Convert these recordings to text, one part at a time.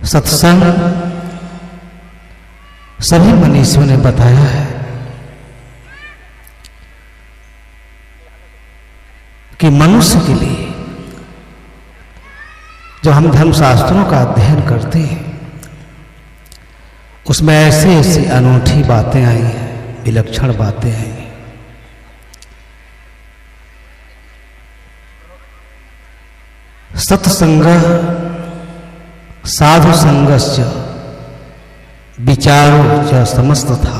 सत्संग सभी मनीषियों ने बताया है कि मनुष्य के लिए जो हम धर्मशास्त्रों का अध्ययन करते हैं उसमें ऐसी ऐसी अनूठी बातें आई हैं, विलक्षण बातें आई हैं। सत्संग साधु संगस्य विचारो च समस्त था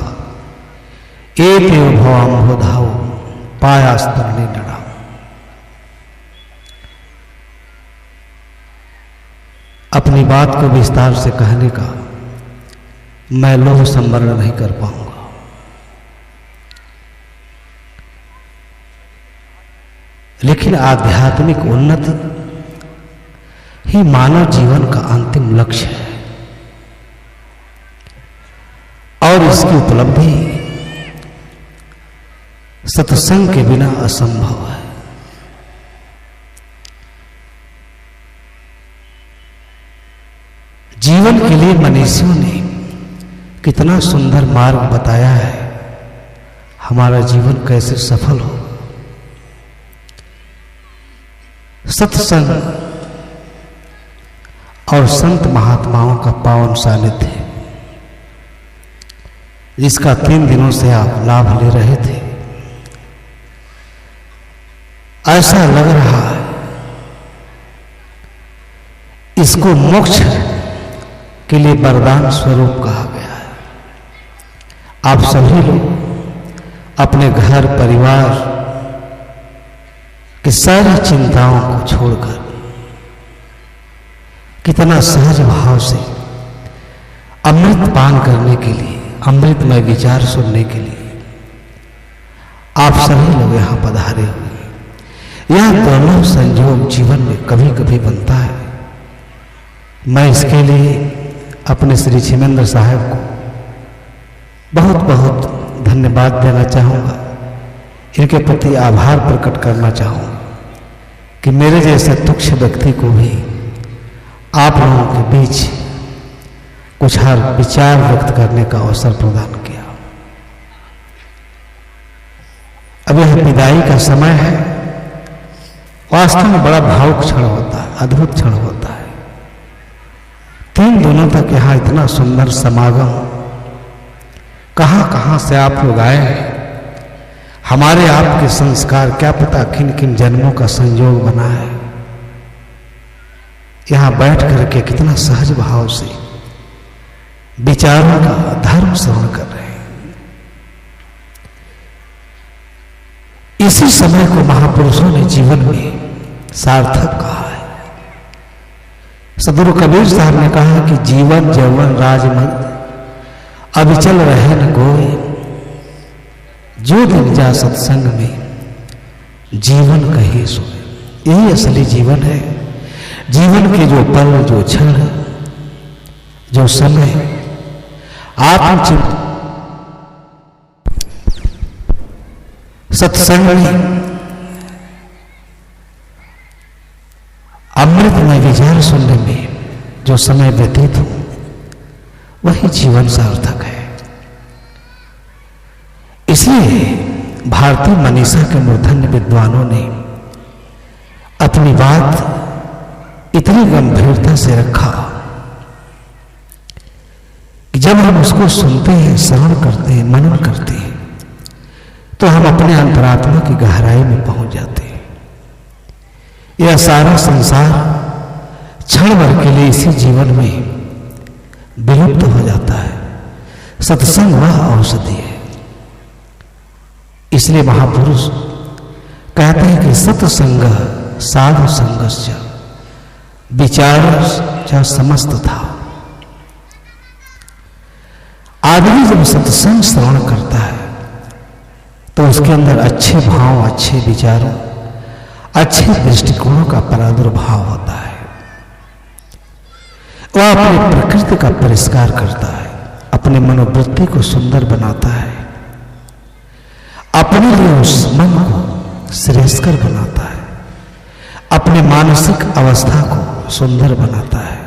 एतेव भवाम्भोधाओ पायास्तरणे नड़ा। अपनी बात को विस्तार से कहने का मैं लोभ संवरण नहीं कर पाऊंगा। लेकिन आध्यात्मिक उन्नति ही मानव जीवन का अंतिम लक्ष्य है और इसकी उपलब्धि सत्संग के बिना असंभव है। जीवन के लिए मनीषियों ने कितना सुंदर मार्ग बताया है, हमारा जीवन कैसे सफल हो। सत्संग और संत महात्माओं का पावन सानिध्य जिसका 3 दिनों से आप लाभ ले रहे थे, ऐसा लग रहा है इसको मोक्ष के लिए वरदान स्वरूप कहा गया है। आप सभी लोग अपने घर परिवार की सारी चिंताओं को छोड़कर कितना सहज भाव से अमृत पान करने के लिए, अमृतमय विचार सुनने के लिए आप सभी लोग यहां पधारे हुए। यह दुर्लभ संयोग जीवन में कभी कभी बनता है। मैं इसके लिए अपने श्री छिमेंद्र साहब को बहुत बहुत धन्यवाद देना चाहूँगा। इनके प्रति आभार प्रकट करना चाहूँगा कि मेरे जैसे तुच्छ व्यक्ति को भी आप लोगों के बीच कुछ हर विचार व्यक्त करने का अवसर प्रदान किया। अब यह विदाई का समय है। वास्तव में बड़ा भावुक क्षण होता है, अद्भुत क्षण होता है। 3 दिनों तक यहाँ इतना सुंदर समागम, कहाँ कहाँ से आप लोग आए हैं। हमारे आपके संस्कार क्या पता किन किन जन्मों का संयोग बना है। यहाँ बैठ करके कितना सहज भाव से विचारों का धर्म श्रवण कर रहे हैं। इसी समय को महापुरुषों ने जीवन में सार्थक कहा है। सदगुरु कबीर साहब ने कहा कि जीवन यौवन राजमद अविचल रहे न गोए, जो दिन जा सत्संग में जीवन कहे सोए। यही असली जीवन है। जीवन के जो पल, जो क्षण, जो समय आत्मचिंतन सत्संग में अमृतमय विचार सुनने में जो समय व्यतीत हो वही जीवन सार्थक है। इसलिए भारतीय मनीषा के मूर्धन्य विद्वानों ने अपनी बात इतनी गंभीरता से रखा कि जब हम उसको सुनते हैं, श्रवण करते हैं, मनन करते हैं तो हम अपने अंतरात्मा की गहराई में पहुंच जाते हैं। यह सारा संसार क्षण भर के लिए इसी जीवन में विलुप्त हो जाता है। सत्संग वह औषधि है। इसलिए महापुरुष कहते हैं कि सत्संग साधु संगस्य विचार समस्त था। आदमी जब सत्संग श्रवण करता है तो उसके अंदर अच्छे भाव, अच्छे विचारों, अच्छे दृष्टिकोणों का प्रादुर्भाव होता है। वह अपनी प्रकृति का परिष्कार करता है, अपने मनोवृत्ति को सुंदर बनाता है, अपने लिए उस मन को श्रेयस्कर बनाता है, अपने मानसिक अवस्था को सुंदर बनाता है।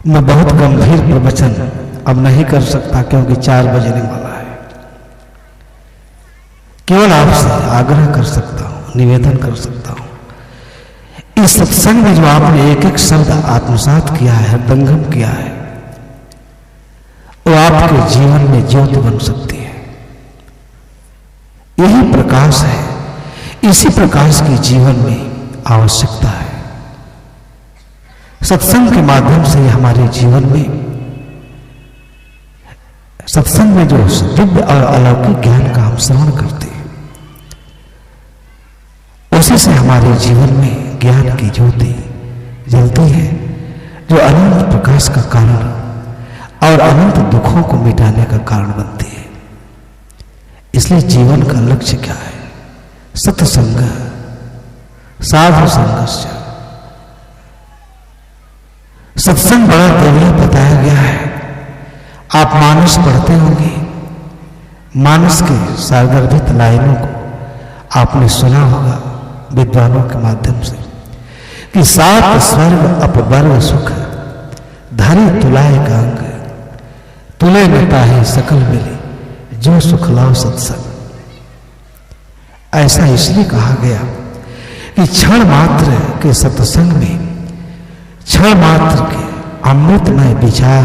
मैं बहुत गंभीर प्रवचन अब नहीं कर सकता क्योंकि 4 बजने वाला है। केवल आपसे आग्रह कर सकता हूं, निवेदन कर सकता हूं, इस सत्संग में जो आपने एक एक शब्द आत्मसात किया है, हृदयंगम किया है, वो आपके जीवन में ज्योति बन सकती है। यही प्रकाश है, इसी प्रकाश की जीवन में आवश्यकता है। सत्संग के माध्यम से हमारे जीवन में, सत्संग में जो दिव्य और अलौकिक ज्ञान का हम श्रवण करते हैं, उसी से हमारे जीवन में ज्ञान की ज्योति जलती है, जो अनंत प्रकाश का कारण और अनंत दुखों को मिटाने का कारण बनती है। इसलिए जीवन का लक्ष्य क्या है? सत्संग, साधु संघर्ष। सत्संग बड़ा देवला बताया गया है। आप मानस पढ़ते होंगे, मानस के सागर्भित लाइनों को आपने सुना होगा विद्वानों के माध्यम से कि 7 स्वर्ग अपवर्ग सुख धरी तुलाए गांग, तुले नता है सकल मिले जो सुख लाओ सत्संग। ऐसा इसलिए कहा गया कि क्षण मात्र के सत्संग में, क्षण मात्र के अमृतमय विचार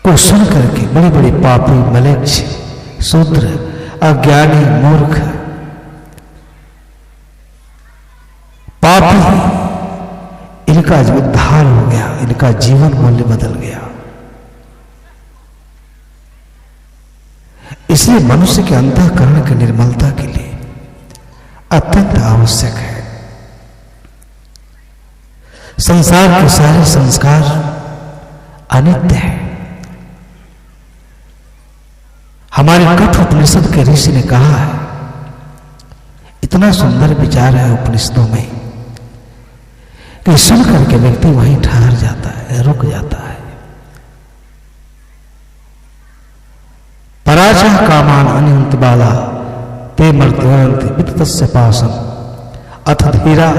को सुन करके बड़े बड़े पापी, मलेच्छ, शूद्र, अज्ञानी, मूर्ख, पापी, इनका जो उद्धार हो गया, इनका जीवन मूल्य बदल गया। इसलिए मनुष्य के अंतःकरण की निर्मलता के लिए अत्यंत आवश्यक है। संसार के सारे संस्कार अनित्य है। हमारे कठोपनिषद के ऋषि ने कहा है, इतना सुंदर विचार है उपनिषदों में कि सुन करके व्यक्ति वहीं ठहर जाता है, रुक जाता है। पराजय कामान अनंत बाला ते मर्त्यवंति वित्तस्य पासम अथ धीरा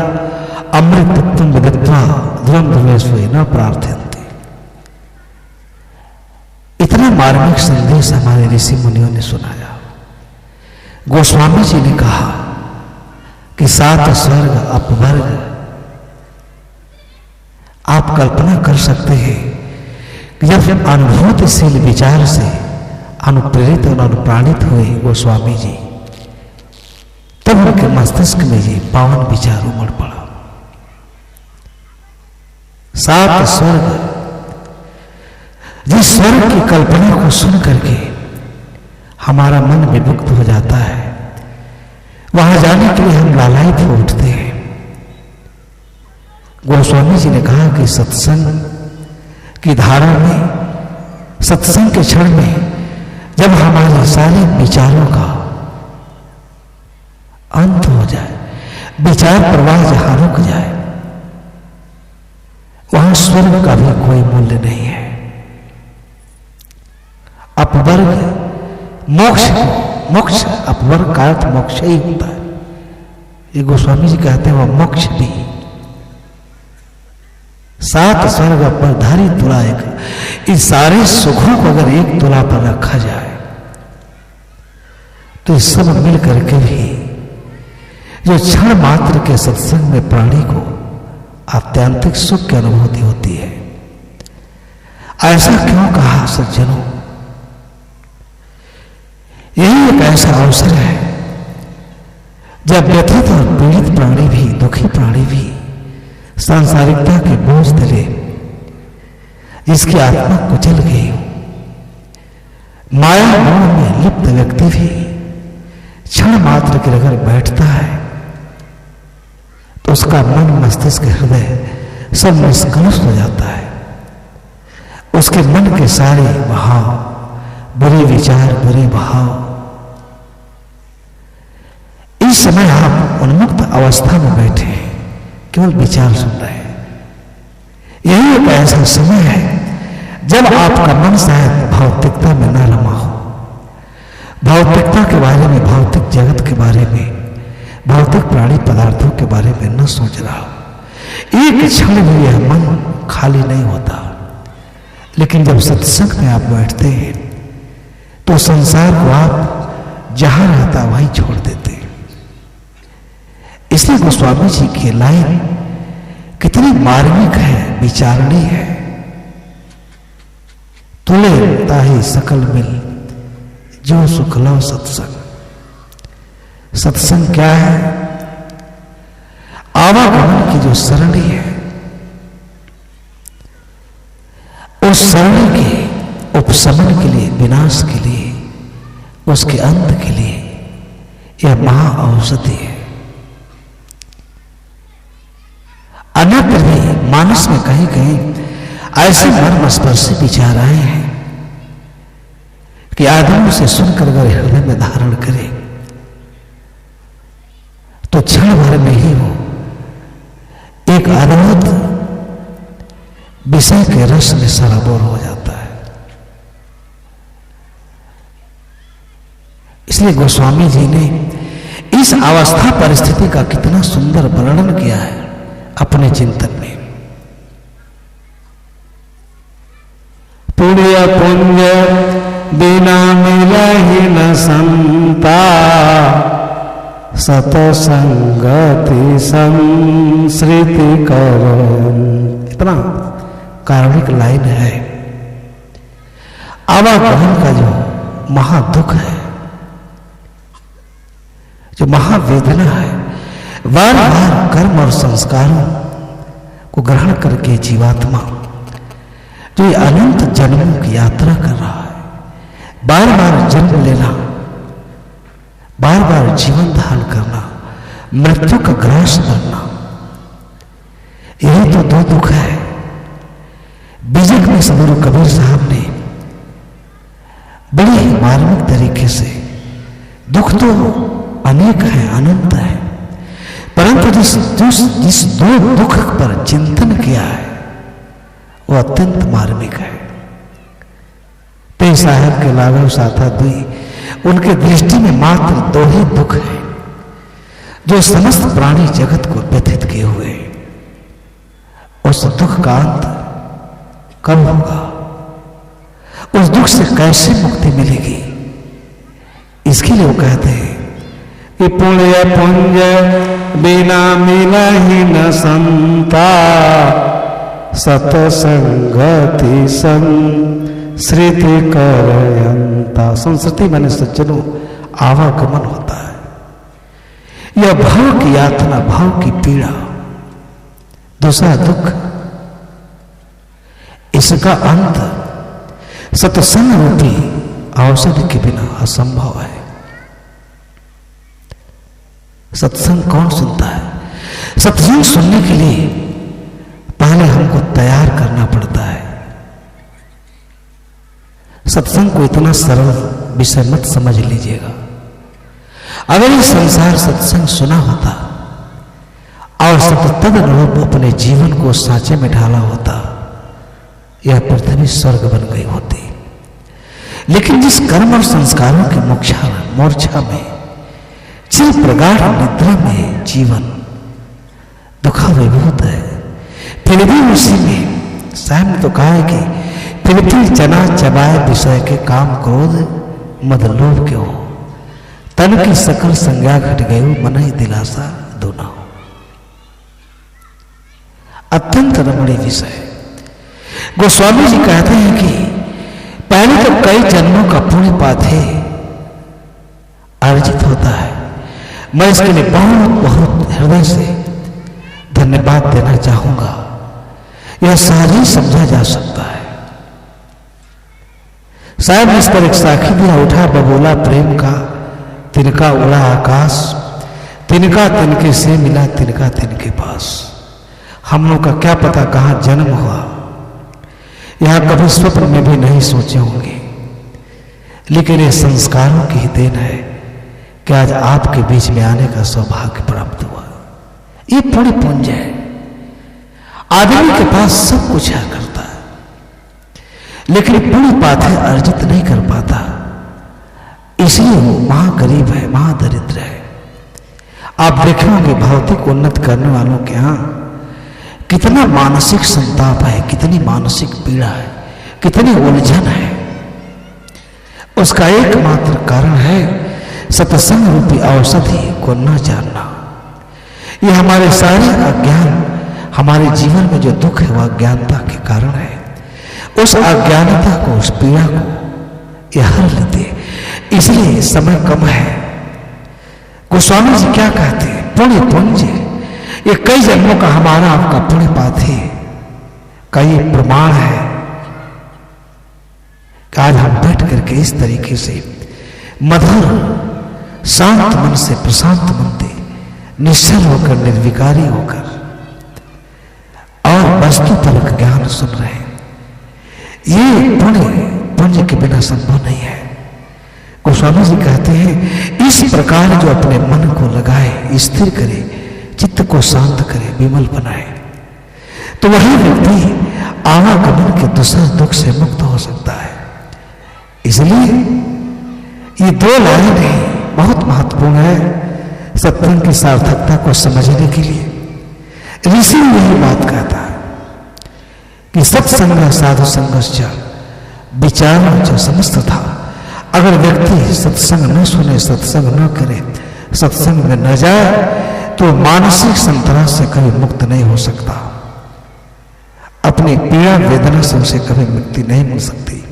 अमृत तत्व विदित्वा ध्रुवम ध्रुवेश्वरी न प्रार्थयन्ति। इतना मार्मिक संदेश हमारे ऋषि मुनियों ने सुनाया। गोस्वामी जी ने कहा कि 7 स्वर्ग अपवर्ग, आप कल्पना कर सकते हैं कि जब अनुभूतिशील विचार से अनुप्रेरित और अनुप्राणित हुए गोस्वामी जी, तब उनके मस्तिष्क में ये पावन विचार उमड़ पड़ा। 7 स्वर्ग, जिस स्वर्ग की कल्पना को सुन करके हमारा मन विमुक्त हो जाता है, वहां जाने के लिए हम लालायित हो उठते हैं। गोस्वामी जी ने कहा कि सत्संग की धारा में, सत्संग के क्षण में जब हमारे सारे विचारों का अंत हो जाए, विचार प्रवाह जहां रुक जाए, वहां स्वर्ग का भी कोई मूल्य नहीं है। अपवर्ग मोक्ष, मोक्ष अपवर्ग का अर्थ मोक्ष ही होता है। ये गोस्वामी जी कहते हैं वह मोक्ष भी। 7 स्वर्ग पर धारी तुला एक, इस सारे सुखों को अगर एक तुला पर रखा जाए तो सब मिल करके भी जो क्षण मात्र के सत्संग में प्राणी को आत्यंतिक सुख की अनुभूति होती है। ऐसा क्यों कहा सज्जनों? यही एक ऐसा अवसर है जब व्यथित और पीड़ित प्राणी भी, दुखी प्राणी भी सांसारिकता के बोझ तले, जिसकी आत्मा कुचल गई हो, माया मोह में लिप्त व्यक्ति भी क्षण मात्र के अगर बैठता है तो उसका मन, मस्तिष्क, हृदय सब निष्कलुष हो जाता है। उसके मन के सारे भाव, बुरे विचार, बुरे भाव, इस समय आप उन्मुक्त अवस्था में बैठे हैं, केवल विचार सुन रहे हैं। यही एक ऐसा समय है जब आपका मन शायद भौतिकता में न रमा हो, भौतिकता के बारे में, भौतिक जगत के बारे में, भौतिक प्राणी पदार्थों के बारे में न सोच रहा हो, एक क्षण भी यह मन खाली नहीं होता। लेकिन जब सत्संग में आप बैठते हैं तो संसार को आप जहां रहता वहीं छोड़ देते हैं। इसलिए गोस्वामी जी की लाइन कितनी मार्मिक है, विचारणीय है। तुले ताहि सकल मिल जो सुख लो सत्संग। सत्संग क्या है? आवागमन की जो सरणी है, उस सरणी के उपशमन के लिए, विनाश के लिए, उसके अंत के लिए यह महाऔषधि है। अन्यत्र भी मानस में कहीं कहीं ऐसे मर्मस्पर्शी विचार आए हैं कि आदमी से सुनकर अगर हृदय में धारण करे तो क्षण भर में ही वो एक अद्भुत विषय के रस में सराबोर हो जाता है। इसलिए गोस्वामी जी ने इस अवस्था परिस्थिति का कितना सुंदर वर्णन किया है अपने चिंतन में। पुण्य पुण्य बिना मिलहि न संता, सतसंगति संसृति करन। इतना कारुणिक लाइन है। आवागमन का जो महादुख है, जो महावेदना है, बार बार कर्म और संस्कारों को ग्रहण करके जीवात्मा जो ये अनंत जन्मों की यात्रा कर रहा है, बार बार जन्म लेना, बार बार जीवन धारण करना, मृत्यु का ग्रास करना, यही तो दो दुख है। बीजक में सदगुरु कबीर साहब ने बड़ी ही मार्मिक तरीके से, दुख तो अनेक है, अनंत है, परंतु जिस दो दुख पर चिंतन किया है वो अत्यंत मार्मिक है। ते साहब के लागू साथा दुई, उनके दृष्टि में मात्र दो ही दुख है जो समस्त प्राणी जगत को व्यथित किए हुए। उस दुख का अंत कब होगा? उस दुख से कैसे मुक्ति मिलेगी? इसके लिए वो कहते हैं कि पुण्य पुण्य बिना मिलहि न संता, सतसंगति संसृति करयंता। संस्कृति माने सज्जनों आवागमन होता है। यह भाव की यातना, भाव की पीड़ा, दूसरा दुख, इसका अंत सत्संग रूपी औषधि के बिना असंभव है। सत्संग कौन सुनता है? सत्संग सुनने के लिए पहले हमको तैयार करना पड़ता है। सत्संग को इतना सरल विषय मत समझ लीजिएगा। अगर ये संसार सत्संग सुना होता और तद अनुरूप अपने जीवन को सांचे में ढाला होता, यह पृथ्वी स्वर्ग बन गई होती। लेकिन जिस कर्म और संस्कारों के मोर्चा में, चिर प्रगाढ़ निद्रा में जीवन दुखाविभूत है, फिर भी उसी में साहब ने तो कहा है कि फिर भी चना चबाए विषय के काम क्रोध मद लोभ के हो, तन की सकल संज्ञा घट गई, मन ही दिलासा दोना हो। अत्यंत रमणीय विषय। गोस्वामी जी कहते हैं कि पहले तो कई जन्मों का पुण्य पाथे अर्जित होता है। मैं इसके लिए बहुत बहुत हृदय से धन्यवाद देना चाहूंगा। यह सहज ही समझा जा सकता है। शायद इस पर एक साखी दिया उठा बबोला प्रेम का, तिनका उड़ा आकाश, तिनका तिनके से मिला, तिनका तिनके पास। हम लोग का क्या पता कहां जन्म हुआ, यहां कभी स्वप्न में भी नहीं सोचे होंगे। लेकिन ये संस्कारों की ही देन है कि आज आपके बीच में आने का सौभाग्य प्राप्त हुआ। ये बड़ी पुंज है। आदमी के पास सब कुछ है करता है, लेकिन पूरी बातें अर्जित नहीं कर पाता, इसलिए वो महागरीब है, महादरिद्र है। आप देखेंगे भौतिक उन्नत करने वालों के यहां कितना मानसिक संताप है, कितनी मानसिक पीड़ा है, कितनी उलझन है। उसका एकमात्र कारण है सत्संग रूपी औषधि को न जानना। ये हमारे सारे अज्ञान, हमारे जीवन में जो दुख है वह अज्ञानता के कारण है। उस अज्ञानता को, उस पीड़ा को ये हर लेते, इसलिए समय कम है। गोस्वामी जी क्या कहते हैं? पुण्य पुंज, ये कई जन्मों का हमारा आपका पुण्य पाथे का ये प्रमाण है कि आज हम बैठ करके इस तरीके से मधुर शांत मन से, प्रशांत मन से, निश्चल होकर, निर्विकारी होकर और वस्तु परक ज्ञान सुन रहे हैं। ये पुण्य के बिना संभव नहीं है। गोस्वामी जी कहते हैं इस प्रकार जो अपने मन को लगाए, स्थिर करे, चित्त को शांत करे, विमल बनाए, तो वही व्यक्ति आवागमन के दूसरे दुख से मुक्त हो सकता है। इसलिए ये दो लाइनें बहुत महत्वपूर्ण है सत्संग की सार्थकता को समझने के लिए। ऋषि यही बात कहता है कि सत्संग साधु संगश्च विचार च समस्त था। अगर व्यक्ति सत्संग न सुने, सत्संग न करे, सत्संग में न जाए, तो मानसिक संतरा से कभी मुक्त नहीं हो सकता। अपनी पीड़ा वेदना से उसे कभी मुक्ति नहीं मिल सकती।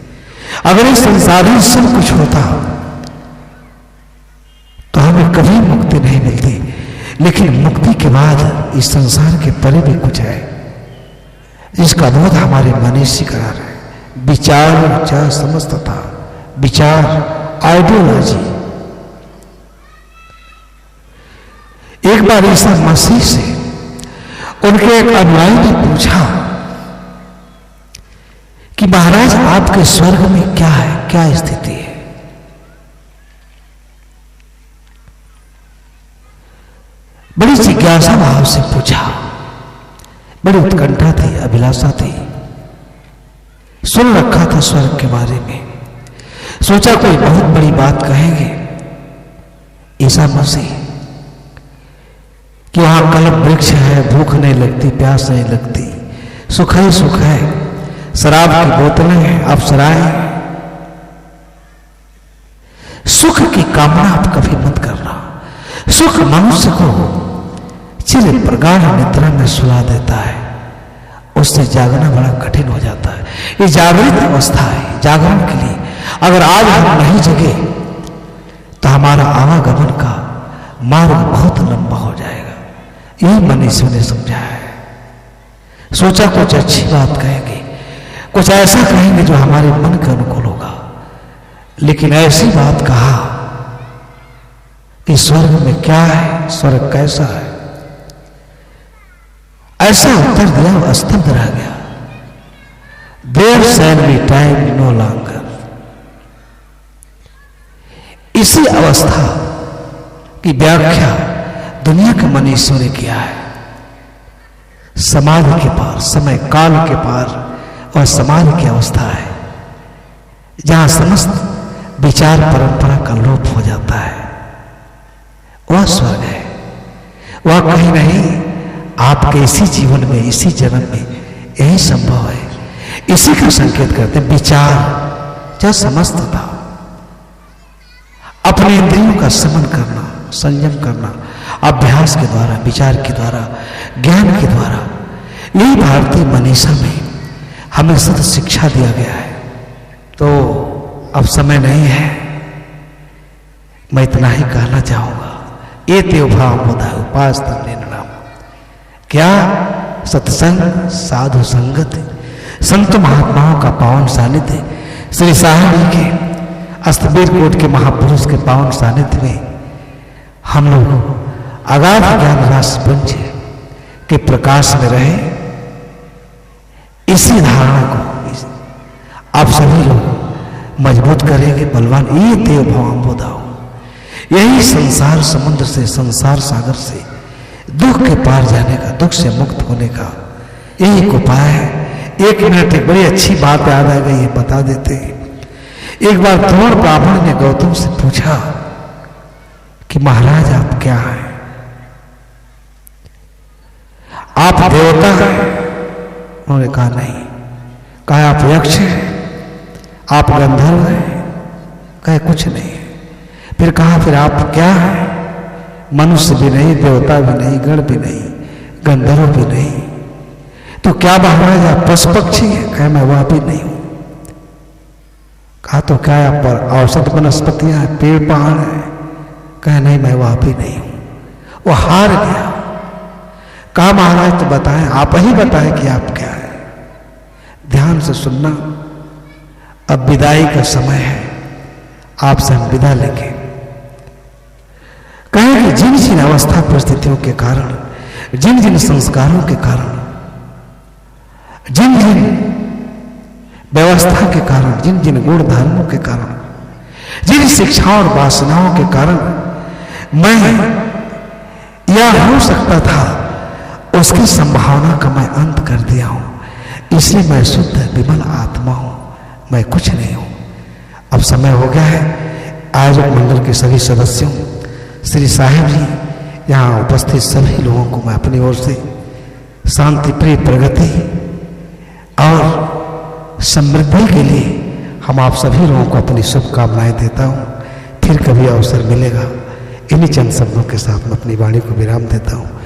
अगर इस संसार में सब कुछ होता तो हमें कभी मुक्ति नहीं मिलती। लेकिन मुक्ति के बाद इस संसार के परे भी कुछ है जिसका बोध हमारे मनीषी करा रहे। विचार च समस्त था, विचार, आइडियोलॉजी। एक बार ईसा मसीह से उनके एक अनुयायी ने पूछा कि महाराज आपके स्वर्ग में क्या है, क्या स्थिति है? बड़ी जिज्ञासा भाव से पूछा, बड़ी उत्कंठा थी, अभिलाषा थी। सुन रखा था स्वर्ग के बारे में, सोचा कोई बहुत बड़ी बात कहेंगे ईसा मसीह कि वहां कल्प वृक्ष है, भूख नहीं लगती, प्यास नहीं लगती, सुख ही सुख है, शराब की बोतलें हैं, अप्सराएं। सुख की कामना आप कभी मत करना। सुख मनुष्य को चिर प्रगाढ़ निद्रा में सुला देता है, उससे जागना बड़ा कठिन हो जाता है। ये जागृत अवस्था है। जागरण के लिए अगर आज हम नहीं जगे तो हमारा आवागमन का मार्ग बहुत लंबा हो जाएगा। यही मनीषी ने समझाया है। सोचा कुछ अच्छी बात कहेंगे, कुछ ऐसा कहेंगे जो हमारे मन के अनुकूल होगा, लेकिन ऐसी बात कहा कि स्वर्ग में क्या है, स्वर्ग कैसा है, ऐसा उत्तर दिया, वो स्तब्ध रह गया। There shall be time no longer। इसी अवस्था की व्याख्या दुनिया के मनीषियों ने किया है। समाधि के पार, समय काल के पार और समाधि की अवस्था है जहां समस्त विचार परंपरा का लोप हो जाता है। वह स्वर्ग है। वह कहीं नहीं, आपके इसी जीवन में, इसी जन्म में यही संभव है। इसी का संकेत करते हैं विचार या समस्त था। अपने इंद्रियों का समन करना, संयम करना, अभ्यास के द्वारा, विचार के द्वारा, ज्ञान के द्वारा, यही भारतीय मनीषा में हमें सद शिक्षा दिया गया है। तो अब समय नहीं है, मैं इतना ही कहना चाहूंगा। ये त्योभाव मुदा उपास नाम, क्या सत्संग, साधु संगत, संत महात्माओं का पावन सानिध्य, श्री साहनी के अस्तबीर कोट के महापुरुष के पावन सानिध्य में हम लोग अगाध ज्ञान राशि पुंज के प्रकाश में रहे। इसी धारणा को आप सभी लोग मजबूत करेंगे, बलवान। ये देव भवान बोधाओ, यही संसार समुद्र से, संसार सागर से दुख के पार जाने का, दुख से मुक्त होने का यही एक उपाय है। एक मिनट, एक बड़ी अच्छी बात याद आ गई है, बता देते हैं। एक बार द्रोण ब्राह्मण ने गौतम से पूछा कि महाराज आप क्या हैं? आप देवता हैं उन्होंने कहा नहीं। कहा आप यक्ष हैं, आप गंधर्व हैं? कहे कुछ नहीं। फिर कहा फिर आप क्या हैं? मनुष्य भी नहीं, देवता भी नहीं, गण भी नहीं, गंधर्व भी नहीं, तो क्या महाराज आप पशु पक्षी है? कहे मैं वह भी नहीं हूं। कहा तो क्या आप पर औषध वनस्पतियां हैं, पेड़ पहाड़ है? कहे नहीं मैं वह भी नहीं हूं। वो हार गया। कहा महाराज तो बताएं, आप ही बताएं कि आप क्या है। ध्यान से सुनना, अब विदाई का समय है, आपसे हम विदा लेंगे। कहे कि जिन जिन अवस्था परिस्थितियों के कारण, जिन जिन संस्कारों के कारण, जिन जिन व्यवस्था के कारण, जिन जिन गुण धर्मों के कारण, जिन शिक्षाओं और वासनाओं के कारण मैं या हो सकता था उसकी संभावना का मैं अंत कर दिया हूं। इसलिए मैं शुद्ध विमल आत्मा हूं, मैं कुछ नहीं हूं। अब समय हो गया है। आयोजक मंडल के सभी सदस्यों, श्री साहिब जी, यहाँ उपस्थित सभी लोगों को मैं अपनी ओर से शांति प्रिय प्रगति और समृद्धि के लिए हम आप सभी लोगों को अपनी शुभकामनाएं देता हूं। फिर कभी अवसर मिलेगा। इन्हीं चंद शब्दों के साथ मैं अपनी वाणी को विराम देता हूं।